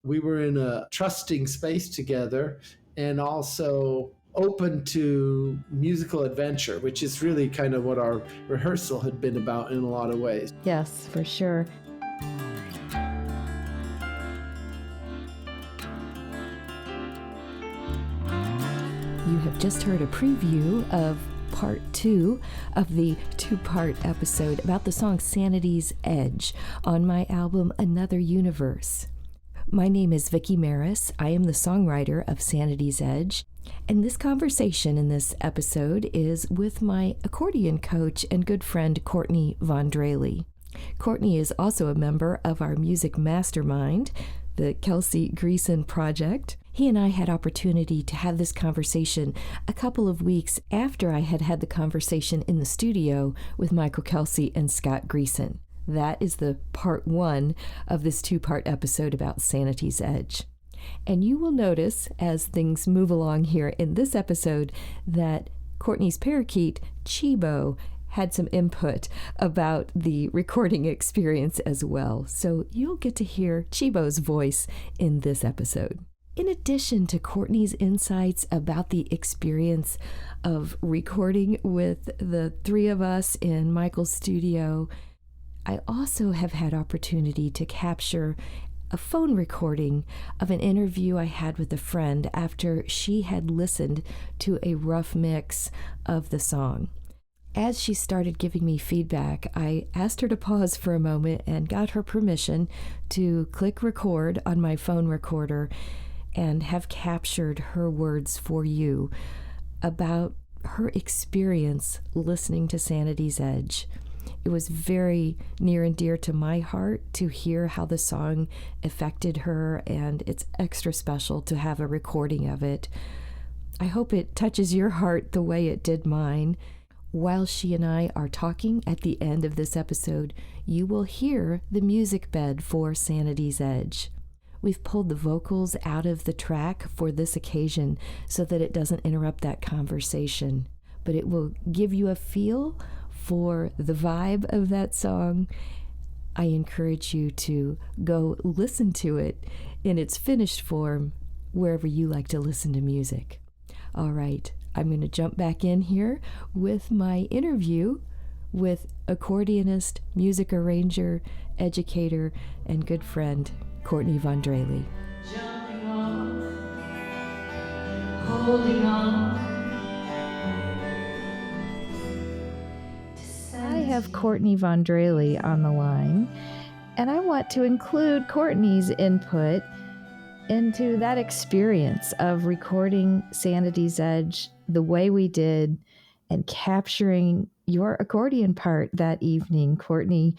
we were in a trusting space together and also open to musical adventure, which is really kind of what our rehearsal had been about in a lot of ways. Yes, for sure. You have just heard a preview of part 2 of the 2-part episode about the song Sanity's Edge on my album Another Universe. My name is Vickie Maris. I am the songwriter of Sanity's Edge, and this conversation in this episode is with my accordion coach and good friend Courtney Von Drehle. Courtney is also a member of our music mastermind, the Kelsey Greeson Project. He and I had opportunity to have this conversation a couple of weeks after I had had the conversation in the studio with Michael Kelsey and Scott Greeson. That is the part 1 of this 2-part episode about Sanity's Edge. And you will notice as things move along here in this episode that Courtney's parakeet, Chibo, had some input about the recording experience as well. So you'll get to hear Chibo's voice in this episode. In addition to Courtney's insights about the experience of recording with the 3 of us in Michael's studio, I also have had opportunity to capture a phone recording of an interview I had with a friend after she had listened to a rough mix of the song. As she started giving me feedback, I asked her to pause for a moment and got her permission to click record on my phone recorder and have captured her words for you about her experience listening to Sanity's Edge. It was very near and dear to my heart to hear how the song affected her, and it's extra special to have a recording of it. I hope it touches your heart the way it did mine. While she and I are talking at the end of this episode, you will hear the music bed for Sanity's Edge. We've pulled the vocals out of the track for this occasion so that it doesn't interrupt that conversation, but it will give you a feel for the vibe of that song. I encourage you to go listen to it in its finished form wherever you like to listen to music. All right, I'm going to jump back in here with my interview with accordionist, music arranger, educator, and good friend Courtney Von Drehle. Jumping on, holding on. I have Courtney Von Drehle on the line, and I want to include Courtney's input into that experience of recording Sanity's Edge the way we did and capturing your accordion part that evening. Courtney,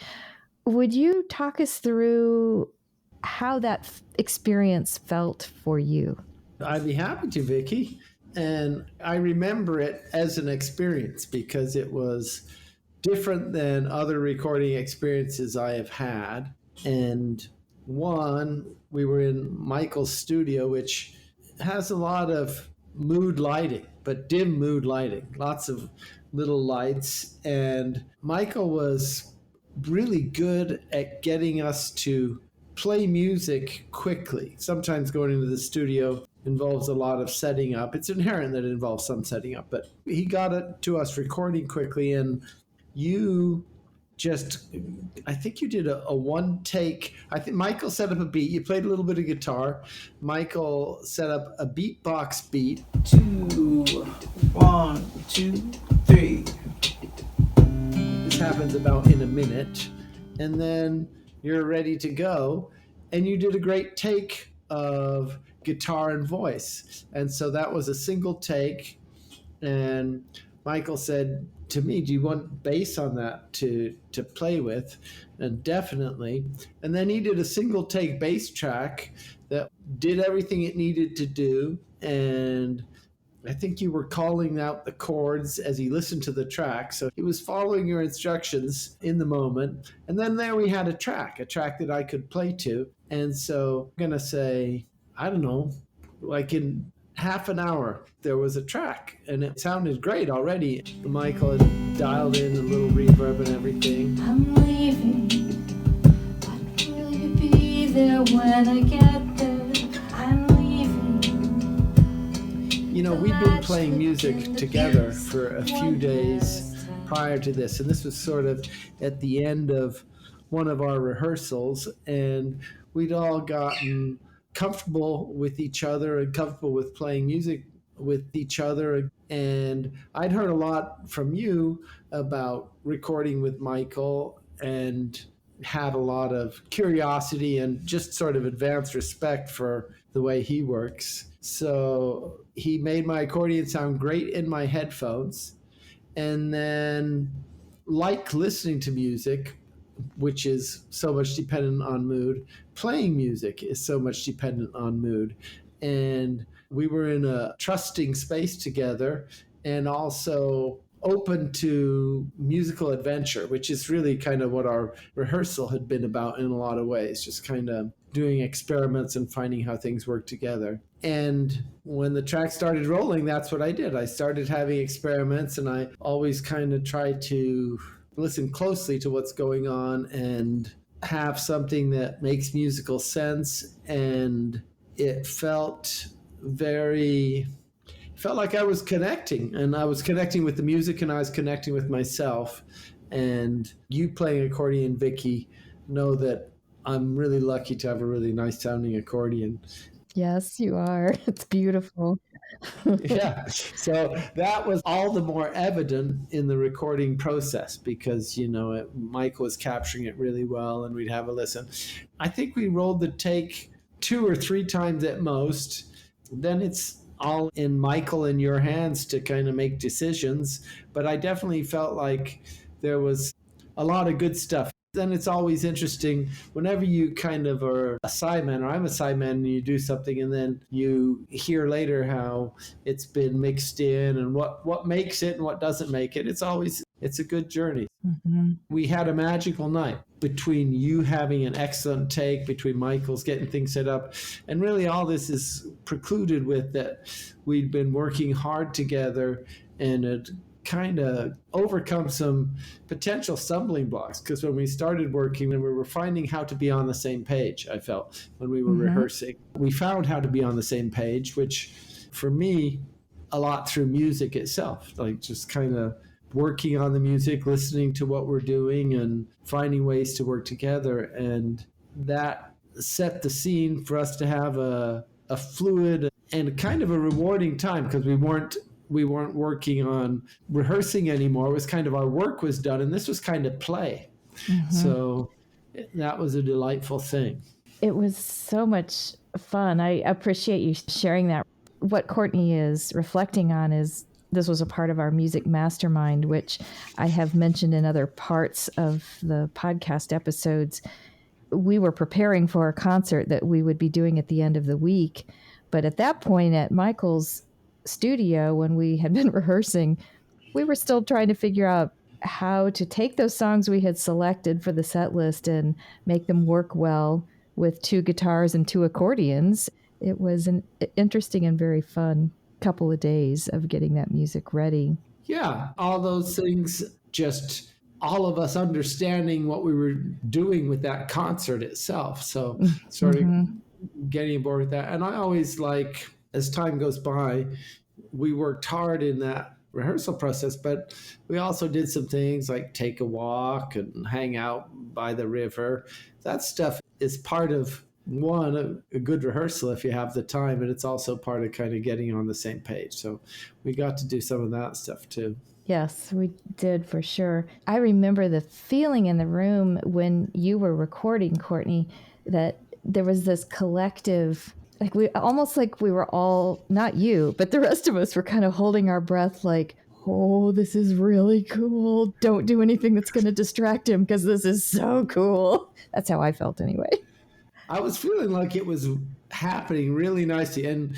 would you talk us through how that experience felt for you? I'd be happy to, Vickie. And I remember it as an experience because it was different than other recording experiences I have had. And one, we were in Michael's studio, which has a lot of mood lighting, but dim mood lighting, lots of little lights. And Michael was really good at getting us to play music quickly. Sometimes going into the studio involves a lot of setting up. It's inherent that it involves some setting up, but he got it to us recording quickly. And you just, I think you did a one take. I think Michael set up a beat. You played a little bit of guitar. Michael set up a beatbox beat. 2, 1, 2, 3. This happens about in a minute. And then you're ready to go. And you did a great take of guitar and voice. And so that was a single take. And Michael said to me, do you want bass on that to play with? And definitely. And then he did a single take bass track that did everything it needed to do. And I think you were calling out the chords as he listened to the track. So he was following your instructions in the moment. And then there we had a track that I could play to. And so I'm going to say, I don't know, like in half an hour, there was a track. And it sounded great already. Michael had dialed in a little reverb and everything. I'm leaving, but will you be there when I get there? we'd been playing music together for a few days prior to this, and this was sort of at the end of one of our rehearsals, and we'd all gotten comfortable with each other and comfortable with playing music with each other. And I'd heard a lot from you about recording with Michael and had a lot of curiosity and just sort of advanced respect for the way he works. So he made my accordion sound great in my headphones. And then, like listening to music, which is so much dependent on mood, playing music is so much dependent on mood. And we were in a trusting space together and also open to musical adventure, which is really kind of what our rehearsal had been about in a lot of ways, just kind of doing experiments and finding how things work together. And when the track started rolling, that's what I did. I started having experiments, and I always kind of tried to listen closely to what's going on and have something that makes musical sense. And it felt like I was connecting, and I was connecting with the music, and I was connecting with myself. And you playing accordion, Vickie, know that I'm really lucky to have a really nice sounding accordion. Yes, you are. It's beautiful. Yeah. So that was all the more evident in the recording process because, Mike was capturing it really well, and we'd have a listen. I think we rolled the take 2 or 3 times at most. Then it's all in Michael and your hands to kind of make decisions. But I definitely felt like there was a lot of good stuff. Then it's always interesting whenever you kind of are a sideman, or I'm a sideman, and you do something and then you hear later how it's been mixed in and what makes it and what doesn't make it. It's a good journey. Mm-hmm. We had a magical night between you having an excellent take, between Michael's getting things set up. And really all this is precluded with that we'd been working hard together and it kind of overcome some potential stumbling blocks, because when we started working and we were finding how to be on the same page, I felt when we were rehearsing, we found how to be on the same page, which for me, a lot through music itself, like just kind of working on the music, listening to what we're doing and finding ways to work together. And that set the scene for us to have a fluid and kind of a rewarding time, because we weren't working on rehearsing anymore. It was kind of our work was done, and this was kind of play. Mm-hmm. So that was a delightful thing. It was so much fun. I appreciate you sharing that. What Courtney is reflecting on is this was a part of our music mastermind, which I have mentioned in other parts of the podcast episodes. We were preparing for a concert that we would be doing at the end of the week. But at that point at Michael's studio, when we had been rehearsing, we were still trying to figure out how to take those songs we had selected for the set list and make them work well with 2 guitars and 2 accordions. It was an interesting and very fun couple of days of getting that music ready. Yeah, all those things, just all of us understanding what we were doing with that concert itself. So sort of getting aboard with that. And I always like, as time goes by, we worked hard in that rehearsal process, but we also did some things like take a walk and hang out by the river. That stuff is part of a good rehearsal if you have the time, and it's also part of kind of getting on the same page. So we got to do some of that stuff too. Yes, we did for sure. I remember the feeling in the room when you were recording, Courtney, that there was this collective, like we were all, not you, but the rest of us were kind of holding our breath like, oh, this is really cool. Don't do anything that's going to distract him because this is so cool. That's how I felt anyway. I was feeling like it was happening really nicely. And,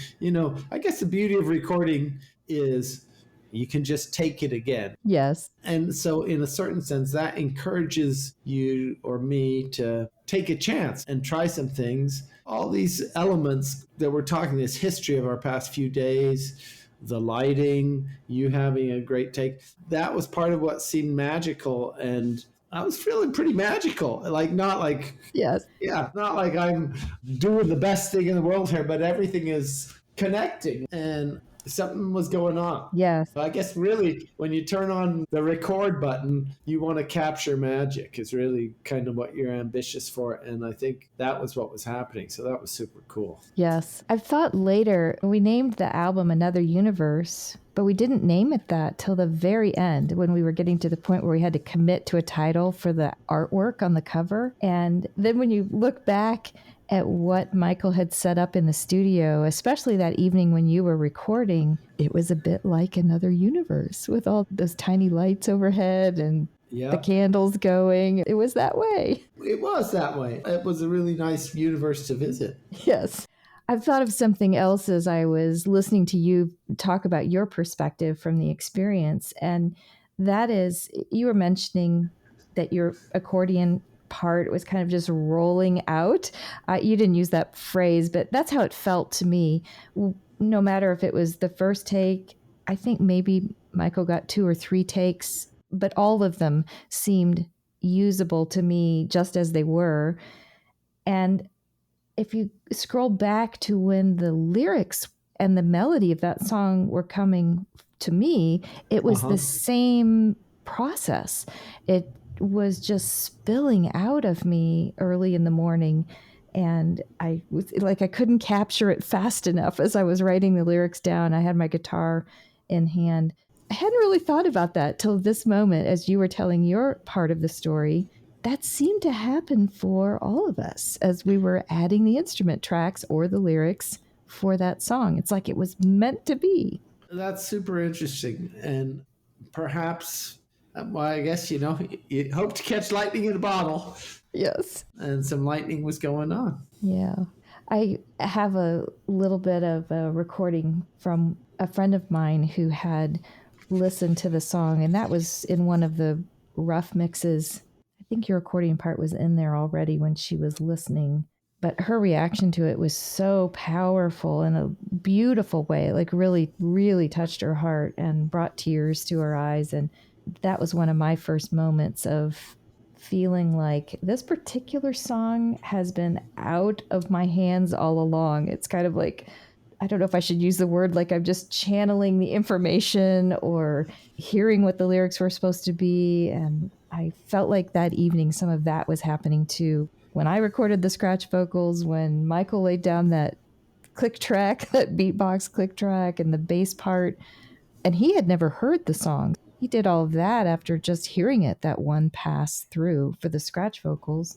I guess the beauty of recording is you can just take it again. Yes. And so in a certain sense, that encourages you or me to take a chance and try some things. All these elements that we're talking, this history of our past few days, the lighting, you having a great take, that was part of what seemed magical. And I was feeling pretty magical, not like I'm doing the best thing in the world here, but everything is connecting. And something was going on. Yes. I guess really when you turn on the record button, you want to capture magic is really kind of what you're ambitious for. And I think that was what was happening. So that was super cool. Yes. I've thought later, we named the album Another Universe, but we didn't name it that till the very end when we were getting to the point where we had to commit to a title for the artwork on the cover. And then when you look back at what Michael had set up in the studio, especially that evening when you were recording, it was a bit like Another Universe with all those tiny lights overhead and the candles going. It was that way. It was that way. It was a really nice universe to visit. Yes. I've thought of something else as I was listening to you talk about your perspective from the experience. And that is, you were mentioning that your accordion part was kind of just rolling out. You didn't use that phrase, but that's how it felt to me. No matter if it was the first take, I think maybe Michael got 2 or 3 takes, but all of them seemed usable to me just as they were. And if you scroll back to when the lyrics and the melody of that song were coming to me, it was the same process. It was just spilling out of me early in the morning. And I was like, I couldn't capture it fast enough as I was writing the lyrics down. I had my guitar in hand. I hadn't really thought about that till this moment as you were telling your part of the story. That seemed to happen for all of us as we were adding the instrument tracks or the lyrics for that song. It's like it was meant to be. That's super interesting. And perhaps, well, I guess, you hope to catch lightning in a bottle. Yes. And some lightning was going on. Yeah. I have a little bit of a recording from a friend of mine who had listened to the song, and that was in one of the rough mixes. I think your accordion part was in there already when she was listening, but her reaction to it was so powerful in a beautiful way, like really, really touched her heart and brought tears to her eyes. And that was one of my first moments of feeling like this particular song has been out of my hands all along. It's kind of like, I don't know if I should use the word, like I'm just channeling the information or hearing what the lyrics were supposed to be. And I felt like that evening, some of that was happening too. When I recorded the scratch vocals, when Michael laid down that click track, that beatbox click track and the bass part, and he had never heard the song. He did all of that after just hearing it that one pass through for the scratch vocals.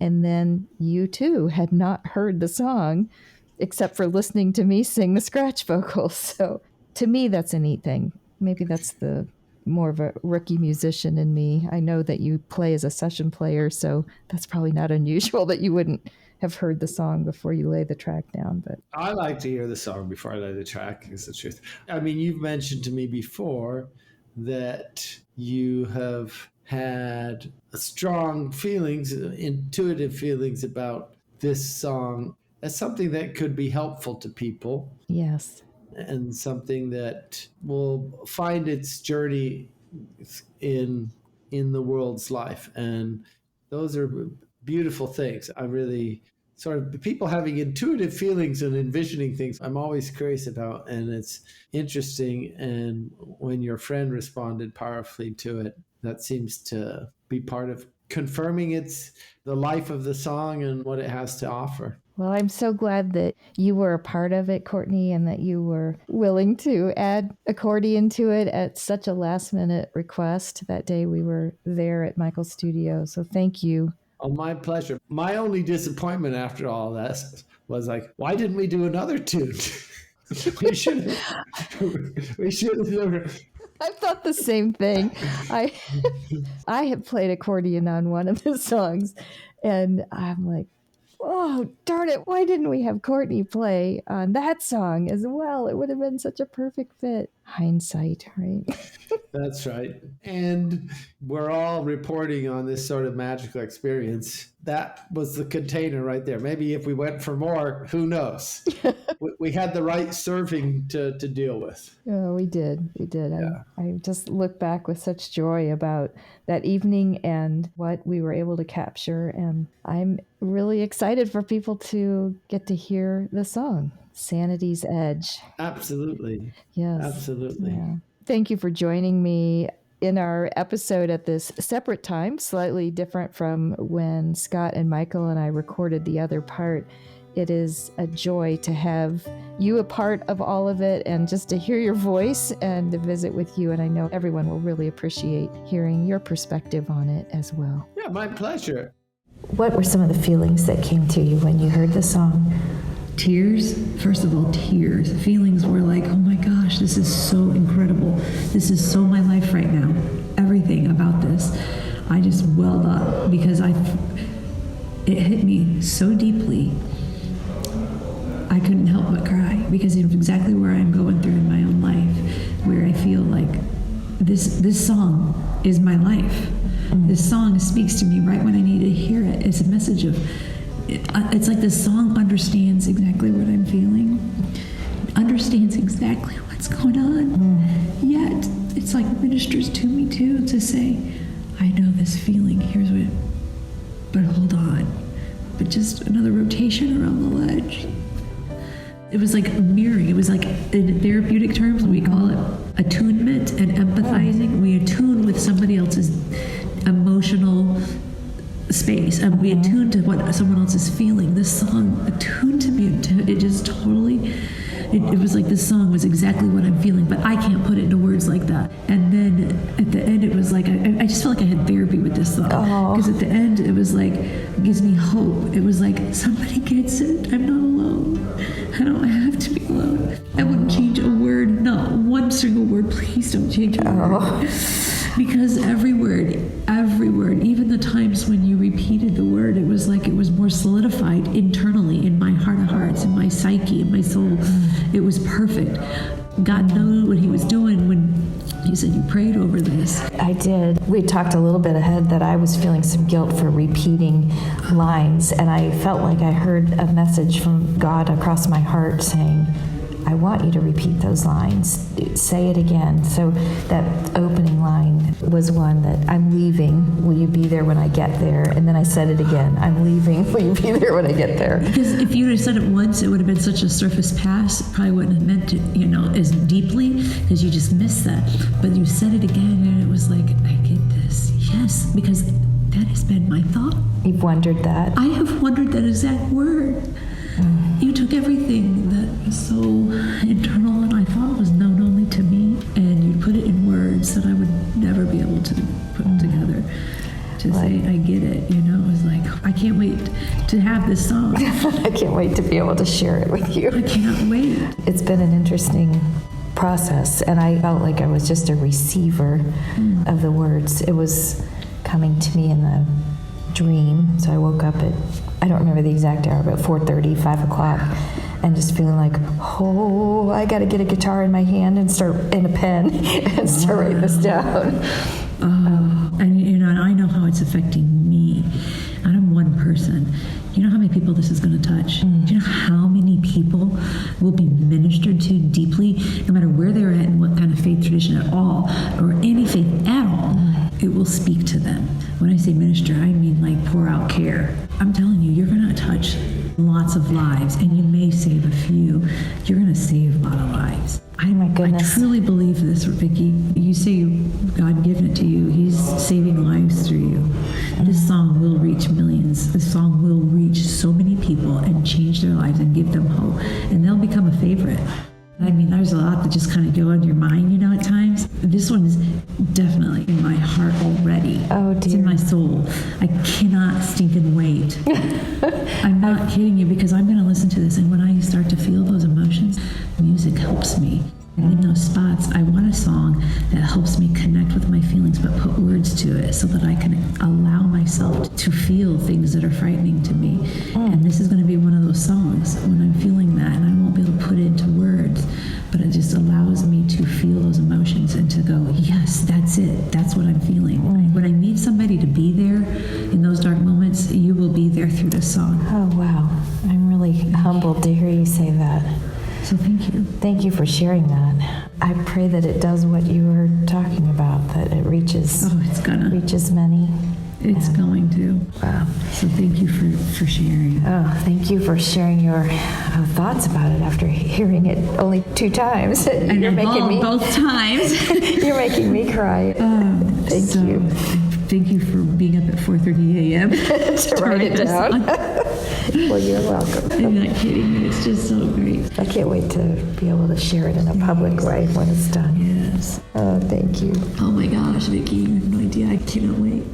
And then you too had not heard the song except for listening to me sing the scratch vocals. So to me, that's a neat thing. Maybe that's the more of a rookie musician in me. I know that you play as a session player, so that's probably not unusual that you wouldn't have heard the song before you lay the track down. But I like to hear the song before I lay the track, is the truth. I mean, you've mentioned to me before that you have had strong feelings, intuitive feelings about this song as something that could be helpful to people. yes. And something that will find its journey in the world's life. And those are beautiful things. I really sort of people having intuitive feelings and envisioning things I'm always curious about, and it's interesting. And when your friend responded powerfully to it, that seems to be part of confirming it's the life of the song and what it has to offer. Well, I'm so glad that you were a part of it, Courtney, and that you were willing to add accordion to it at such a last-minute request that day we were there at Michael's studio. So thank you. Oh, my pleasure. My only disappointment after all this was like, why didn't we do another tune? we should have. I thought the same thing. I have played accordion on one of the songs, and I'm like, oh, darn it, why didn't we have Courtney play on that song as well? It would have been such a perfect fit. Hindsight, right? That's right. And we're all reporting on this sort of magical experience. That was the container right there. Maybe if we went for more, who knows? We had the right serving to deal with. Oh, we did. We did. Yeah. I just look back with such joy about that evening and what we were able to capture. And I'm really excited for people to get to hear the song. Sanity's Edge. Absolutely. Yes. Absolutely. Yeah. Thank you for joining me in our episode at this separate time, slightly different from when Scott and Michael and I recorded the other part. It is a joy to have you a part of all of it and just to hear your voice and to visit with you. And I know everyone will really appreciate hearing your perspective on it as well. Yeah, my pleasure. What were some of the feelings that came to you when you heard the song? Tears. First of all, tears. Feelings were like, oh my gosh, this is so incredible. This is so my life right now. Everything about this. I just welled up because it hit me so deeply. I couldn't help but cry because it's exactly where I'm going through in my own life, where I feel like this song is my life. This song speaks to me right when I need to hear it. It's a message of, it's like this song understands exactly what I'm feeling, understands exactly what's going on, yet it's like ministers to me too, to say, I know this feeling, here's what, but hold on, but just another rotation around the ledge. It was like mirroring. It was like, in therapeutic terms, we call it attunement and empathizing. We attune with somebody else's emotional space, and we attune to what someone else is feeling. This song attuned to me. It just totally, it was like this song was exactly what I'm feeling, but I can't put it into words like that. And then at the end, it was like, I just felt like I had therapy with this song. Because at the end, it was like, it gives me hope. It was like, somebody gets it. I'm not alone. I don't have to be alone. I wouldn't change a word, not one single word. Please don't change a word. Because every word, even the times when you repeated the word, it was like it was more solidified internally in my heart of hearts, in my psyche, in my soul. It was perfect. God knew what he was doing when he said you prayed over this. I did. We talked a little bit ahead that I was feeling some guilt for repeating lines, and I felt like I heard a message from God across my heart saying, I want you to repeat those lines. Say it again. So that opening line was one that, I'm leaving. Will you be there when I get there? And then I said it again. I'm leaving. Will you be there when I get there? Because if you'd have said it once, it would have been such a surface pass. It probably wouldn't have meant it, as deeply, because you just missed that. But you said it again, and it was like, I get this. Yes, because that has been my thought. You've wondered that? I have wondered that exact word. You took everything that was so internal and I thought was known only to me, and you put it in words that I would never be able to put together. To say, I get it, it was like, I can't wait to have this song. I can't wait to be able to share it with you. I can't wait. It's been an interesting process, and I felt like I was just a receiver of the words. It was coming to me in the dream. So I woke up at, I don't remember the exact hour, but 4:30, 5 o'clock, and just feeling like, I got to get a guitar in my hand and a pen and start writing this down. And I know how it's affecting me. And I'm one person. You know how many people this is going to touch? Do you know how many people will be ministered to deeply, no matter where they're at and what kind of faith tradition at all, or any faith at all? It will speak to them. When I say minister, I mean like pour out care. I'm telling you, you're going to touch lots of lives, and you may save a few. You're going to save a lot of lives. Oh my goodness. I truly believe this, Vickie. You say God given it to you. He's saving lives through you. This song will reach millions. This song will reach so many people and change their lives and give them hope. And they'll become a favorite. I mean, there's a lot that just kind of go into your mind, at times. This one is definitely in my heart already. Oh, dear. It's in my soul. I cannot stinking wait. I'm not kidding you, because I'm going to listen to this, and when I start to feel those emotions, music helps me. And in those spots, I want a song that helps me connect with my feelings, but put words to it so that I can allow myself to feel things that are frightening to me. And this is going to be one of those songs when I'm feeling that, and I won't be able to put it into words, but it just allows me to feel those emotions and to go, yes, that's it. That's what I'm feeling. When I need somebody to be there in those dark moments, you will be there through this song. Oh, wow. I'm really humbled to hear you say that. So thank you. Thank you for sharing that. I pray that it does what you were talking about, that it reaches Oh, it's gonna. reaches many. It's going to. Wow. So thank you for sharing. Oh, thank you for sharing your thoughts about it after hearing it only 2 times. And You're making me both times. You're making me cry. Thank you. Thank you for being up at 4:30 a.m. to write it down. Well, you're welcome. I'm not kidding you. It's just so great. I can't wait to be able to share it in a public way when it's done. Yes. Oh, thank you. Oh my gosh, Vickie, you have no idea. I cannot wait.